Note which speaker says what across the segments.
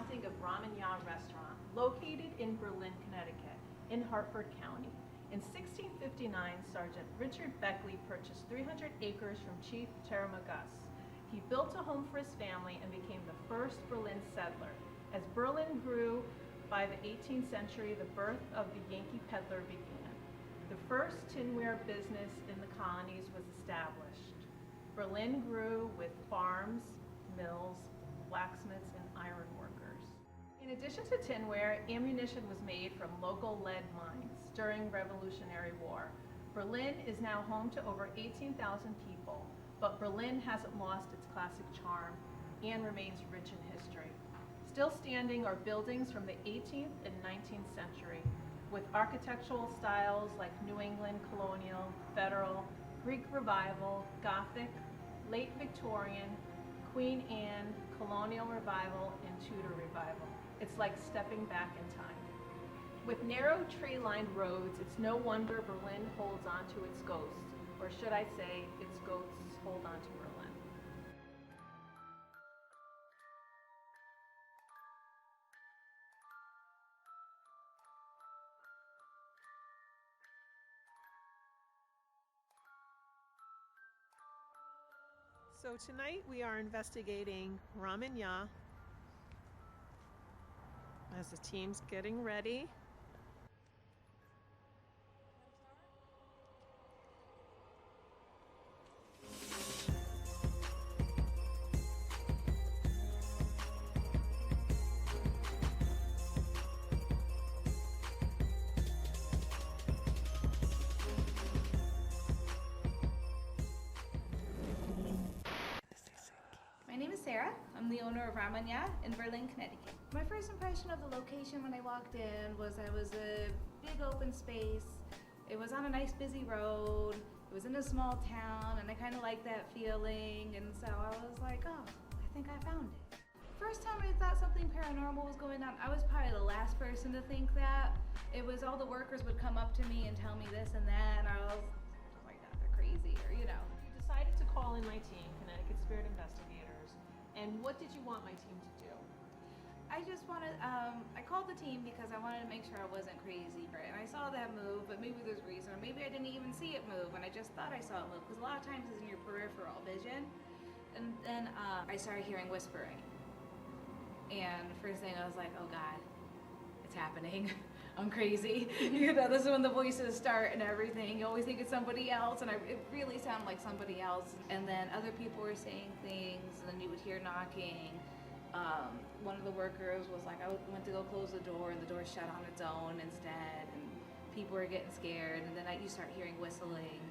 Speaker 1: haunting of Ramanya Restaurant, located in Berlin, Connecticut, in Hartford County. In 1659, Sergeant Richard Beckley purchased 300 acres from Chief Teramagus. He built a home for his family and became the first Berlin settler. As Berlin grew by the 18th century, the birth of the Yankee peddler began. The first tinware business in the colonies was established. Berlin grew with farms, mills, blacksmiths, and iron workers. In addition to tinware, ammunition was made from local lead mines during Revolutionary War. Berlin is now home to over 18,000 people, but Berlin hasn't lost its classic charm and remains rich in history. Still standing are buildings from the 18th and 19th century, with architectural styles like New England Colonial, Federal, Greek Revival, Gothic, Late Victorian, Queen Anne, Colonial Revival, and Tudor Revival. It's like stepping back in time. With narrow tree-lined roads, it's no wonder Berlin holds on to its ghosts, or should I say, its ghosts hold on to Berlin. So tonight we are investigating Ramanya as the team's getting ready.
Speaker 2: My name is Sarah. I'm the owner of Ramanya in Berlin, Connecticut. My first impression of the location when I walked in was that it was a big open space. It was on a nice busy road. It was in a small town, and I kind of liked that feeling. And so I was like, oh, I think I found it. First time I thought something paranormal was going on, I was probably the last person to think that. It was all the workers would come up to me and tell me this and that, and I was like, oh, they're crazy, or you know.
Speaker 1: Decided to call in my team, Connecticut Spirit Investigators, and what did you want my team to do?
Speaker 2: I just wanted, I called the team because I wanted to make sure I wasn't crazy, right? And I saw that move, but maybe there's a reason, or maybe I didn't even see it move, and I just thought I saw it move, because a lot of times it's in your peripheral vision. And then I started hearing whispering. And first thing I was like, oh God, it's happening. I'm crazy. You know, this is when the voices start and everything. You always think it's somebody else, and it really sounded like somebody else. And then other people were saying things, and then you would hear knocking. One of the workers was like, I went to go close the door, and the door shut on its own instead, and people were getting scared. And then you start hearing whistling.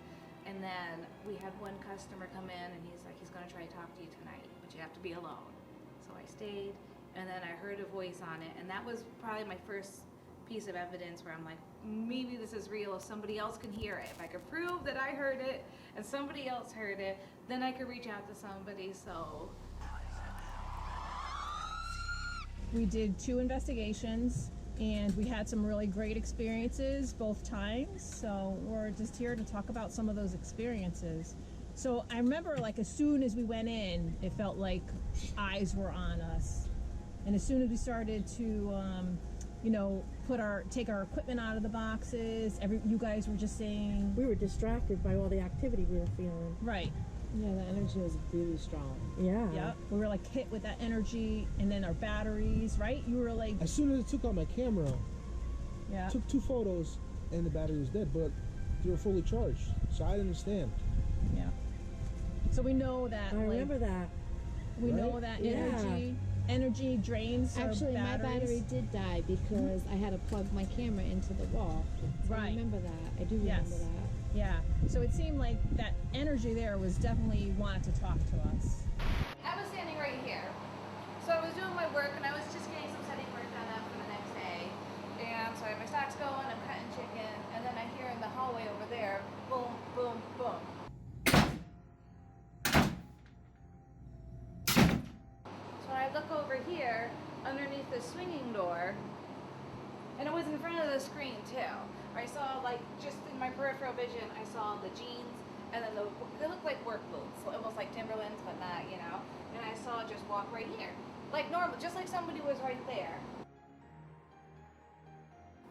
Speaker 2: And then we had one customer come in, and he's like, he's gonna try to talk to you tonight, but you have to be alone. So I stayed, and then I heard a voice on it, and that was probably my first piece of evidence where I'm like, maybe this is real if somebody else can hear it. If I could prove that I heard it and somebody else heard it, then I could reach out to somebody. So
Speaker 1: We did 2 investigations, and we had some really great experiences both times, so we're just here to talk about some of those experiences. So I remember, like, as soon as we went in, it felt like eyes were on us, and as soon as we started to you know, take our equipment out of the boxes, you guys were just saying...
Speaker 3: We were distracted by all the activity we were feeling.
Speaker 1: Right.
Speaker 4: Yeah, the energy was really strong.
Speaker 3: Yeah.
Speaker 1: Yep. We were like hit with that energy, and then our batteries, right? You were like...
Speaker 5: As soon as I took out my camera,
Speaker 1: Yeah.
Speaker 5: took 2 photos, and the battery was dead, but they were fully charged, so I didn't understand.
Speaker 1: Yeah. So we know that...
Speaker 3: I remember that.
Speaker 1: We know
Speaker 5: Right?
Speaker 1: that
Speaker 3: Yeah.
Speaker 1: energy drains our
Speaker 4: Actually, my
Speaker 1: batteries.
Speaker 4: battery did die because I had to plug my camera into the wall. So
Speaker 1: Right.
Speaker 4: I remember that. I do
Speaker 1: Yes.
Speaker 4: remember that.
Speaker 1: Yeah. So it seemed like that energy there was definitely wanted to talk to us.
Speaker 2: I was standing right here. So I was doing my work, and I was just getting some setting work done up for the next day. And so I have my stocks going, I'm cutting chicken, and then I hear in the hallway over there, boom, boom, boom. So I look over here, underneath the swinging door, and it was in front of the screen too. I saw, like, just in my peripheral vision, I saw the jeans, and then they looked like work boots, almost like Timberlands, but not, you know. And I saw it just walk right here. like normal, just like somebody was right there.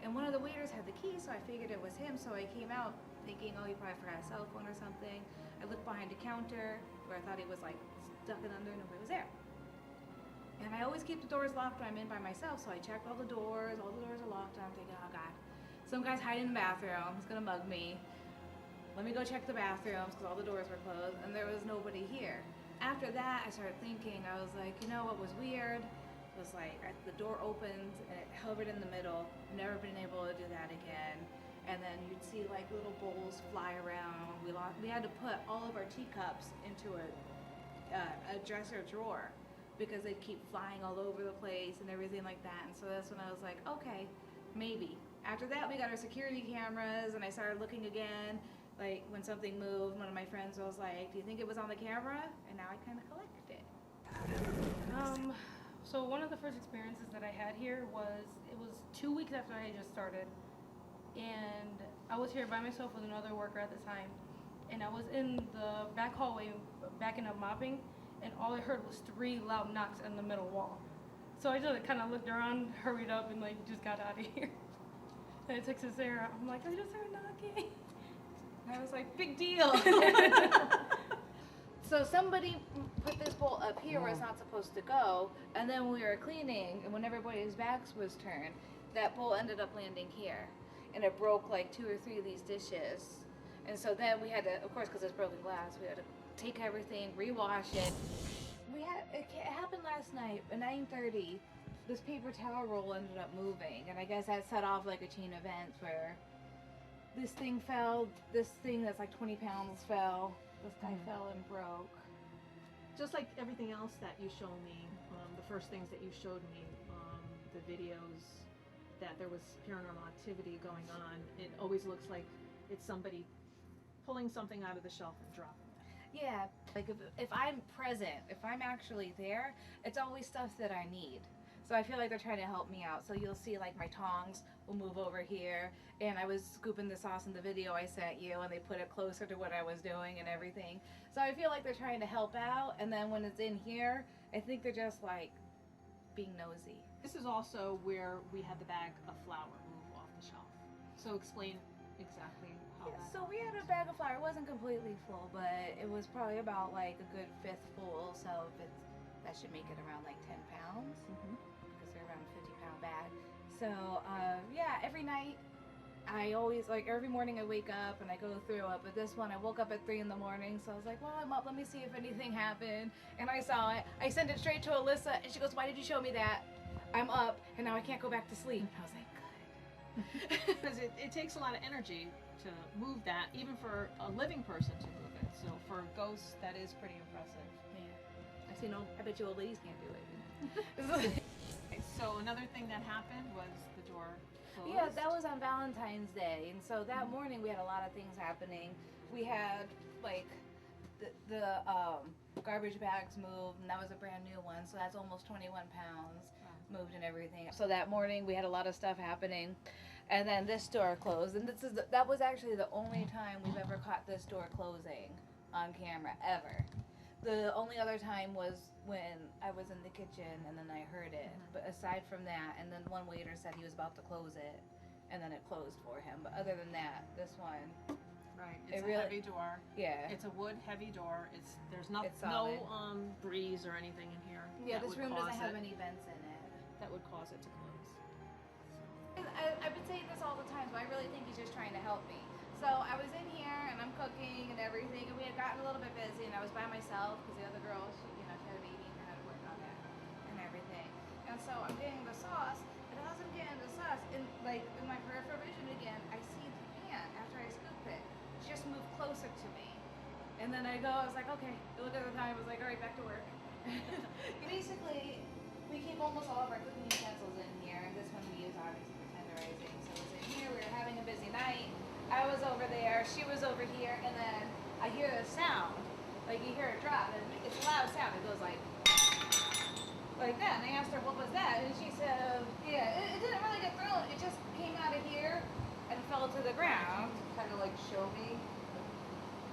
Speaker 2: And one of the waiters had the key, so I figured it was him. So I came out thinking, oh, he probably forgot his cell phone or something. I looked behind the counter where I thought he was like stuck in under, nobody was there. And I always keep the doors locked when I'm in by myself, so I checked all the doors are locked, and I'm thinking, oh God, some guy's hiding in the bathroom, he's gonna mug me. Let me go check the bathrooms, because all the doors were closed, and there was nobody here. After that, I started thinking, I was like, you know what was weird? It was like, the door opened, and it hovered in the middle. I've never been able to do that again. And then you'd see like little bowls fly around. We had to put all of our teacups into a dresser drawer, because they keep flying all over the place and everything like that. And so that's when I was like, okay, maybe. After that, we got our security cameras, and I started looking again. Like when something moved, one of my friends was like, do you think it was on the camera? And now I kind of collect it.
Speaker 6: So one of the first experiences that I had here was, it was 2 weeks after I had just started. And I was here by myself with another worker at the time. And I was in the back hallway backing up mopping, and all I heard was 3 loud knocks on the middle wall. So I just kind of looked around, hurried up, and like just got out of here. And I texted Sarah. I'm like, I just heard knocking.
Speaker 2: And I was like, big deal. So somebody put this bowl up here where it's not supposed to go, and then when we were cleaning, and when everybody's backs was turned, that bowl ended up landing here, and it broke like 2 or 3 of these dishes. And so then we had to, of course, because it's broken glass, we had to take everything, rewash it. It happened last night at 9:30. This paper towel roll ended up moving, and I guess that set off like a chain of events where this thing fell, this thing that's like 20 pounds fell, this guy fell and broke.
Speaker 1: Just like everything else that you show me, the first things that you showed me, the videos that there was paranormal activity going on, it always looks like it's somebody pulling something out of the shelf and dropping it.
Speaker 2: Yeah, like if I'm present, if I'm actually there, it's always stuff that I need. So I feel like they're trying to help me out. So you'll see like my tongs will move over here, and I was scooping the sauce in the video I sent you, and they put it closer to what I was doing and everything. So I feel like they're trying to help out, and then when it's in here, I think they're just like being nosy.
Speaker 1: This is also where we had the bag of flour move off the shelf. So explain exactly how that.
Speaker 2: So we had a bag of flour. It wasn't completely full, but it was probably about like a good 1/5 full. So if it's, that should make it around like 10 pounds. Because they're around a 50-pound bag. So yeah, every night I always, like every morning I wake up and I go through it, but this one I woke up at 3 in the morning, so I was like, well, I'm up, let me see if anything happened. And I saw it. I sent it straight to Alyssa, and she goes, why did you show me that? I'm up, and now I can't go back to sleep. I was like, good.
Speaker 1: Because it takes a lot of energy to move that, even for a living person to move it. So for ghosts, that is pretty impressive.
Speaker 2: Yeah. I bet you old ladies can't do it.
Speaker 1: So another thing that happened was the door closed.
Speaker 2: Yeah, that was on Valentine's Day, and so that morning we had a lot of things happening. We had like the garbage bags moved, and that was a brand new one, so that's almost 21 pounds moved and everything. So that morning we had a lot of stuff happening, and then this door closed, and that was actually the only time we've ever caught this door closing on camera ever. The only other time was when I was in the kitchen and then I heard it. But aside from that, and then one waiter said he was about to close it, and then it closed for him. But other than that, this one,
Speaker 1: Right.
Speaker 2: It
Speaker 1: It's a
Speaker 2: really-
Speaker 1: heavy door.
Speaker 2: yeah.
Speaker 1: It's a wood heavy door. There's no
Speaker 2: It's solid.
Speaker 1: breeze or anything in here.
Speaker 2: Yeah,
Speaker 1: that
Speaker 2: this
Speaker 1: would
Speaker 2: room doesn't
Speaker 1: cause
Speaker 2: have
Speaker 1: it-
Speaker 2: any vents in it.
Speaker 1: That would cause it to close.
Speaker 2: I've been saying this all the time, but I really think he's just trying to help me. So I was in here and I'm cooking and everything, and we had gotten a little bit busy, and I was by myself because the other girl, she had a baby and had to work on that and everything. And so I'm getting the sauce, and as I'm getting the sauce, in my peripheral vision again, I see the pan after I scoop it just move closer to me. And then I was like, okay, look at the time, I was like, all right, back to work. Basically, we keep almost all of our cooking utensils in here, and this one we use obviously for tenderizing. So it was in here, we were having a busy night. I was over there, she was over here, and then I hear a sound, like you hear a drop, and it's a loud sound. It goes like that. And I asked her, what was that? And she said, yeah, it didn't really get thrown. It just came out of here and fell to the ground.
Speaker 7: Kind of like show me.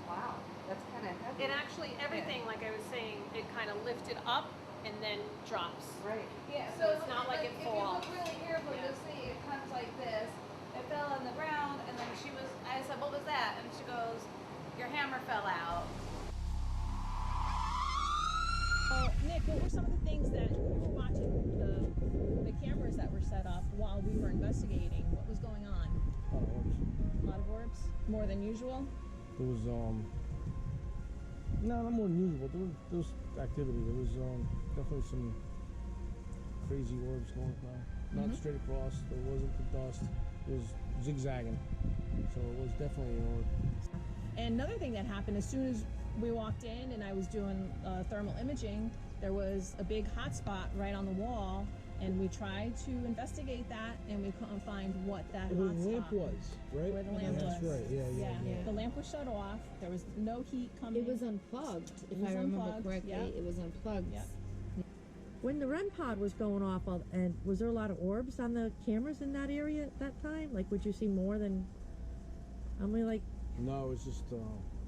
Speaker 7: Wow, that's kind of heavy.
Speaker 1: And actually everything, like I was saying, it kind of lifted up and then drops.
Speaker 7: Right.
Speaker 2: Yeah,
Speaker 1: So it's not like it
Speaker 2: if you
Speaker 1: falls.
Speaker 2: look really careful,
Speaker 1: Yeah.
Speaker 2: you'll see it comes like this. It fell on the ground, and then I said, what was that? And she goes, your hammer fell out.
Speaker 1: Nick, what were some of the things that you were watching the cameras that were set up while we were investigating? What was going on? A lot of orbs? More than usual?
Speaker 5: There was no, not more than usual. There was activity. There was definitely some crazy orbs going on. Not straight across. There wasn't the dust. It was zigzagging. So it was definitely an orb.
Speaker 1: And another thing that happened, as soon as we walked in and I was doing thermal imaging, there was a big hot spot right on the wall, and we tried to investigate that, and we couldn't find what that
Speaker 5: Where
Speaker 1: hot
Speaker 5: the lamp
Speaker 1: spot
Speaker 5: was, right?
Speaker 1: Where the lamp
Speaker 5: That's
Speaker 1: was.
Speaker 5: right. Yeah.
Speaker 1: The lamp was shut off. There was no heat coming.
Speaker 4: It was unplugged, if
Speaker 1: It was
Speaker 4: I remember
Speaker 1: unplugged,
Speaker 4: correctly.
Speaker 1: yeah.
Speaker 4: It was unplugged.
Speaker 1: Yep.
Speaker 3: When the REM pod was going off, and was there a lot of orbs on the cameras in that area at that time? Like, would you see more than? I mean, like,
Speaker 5: No, it was just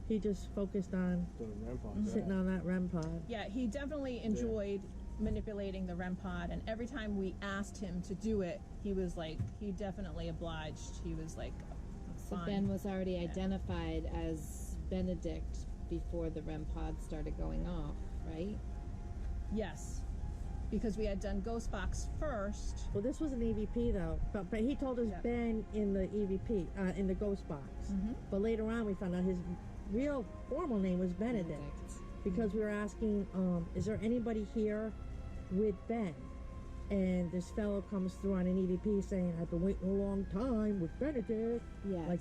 Speaker 3: he just focused on
Speaker 5: the REM pod.
Speaker 3: sitting on that REM pod.
Speaker 1: Yeah, he definitely enjoyed manipulating the REM pod, and every time we asked him to do it, he was like, he definitely obliged. He was like,
Speaker 4: So
Speaker 1: fine.
Speaker 4: Ben was already identified as Benedict before the REM pod started going off, right?
Speaker 1: Yes, because we had done Ghost Box first.
Speaker 3: Well, this was an EVP though, but he told us
Speaker 1: Yeah.
Speaker 3: Ben in the EVP in the ghost box. But later on, we found out his real formal name was Benedict. Because we were asking, is there anybody here with Ben? And this fellow comes through on an EVP saying, I've been waiting a long time with Benedict.
Speaker 4: Yes.
Speaker 3: Like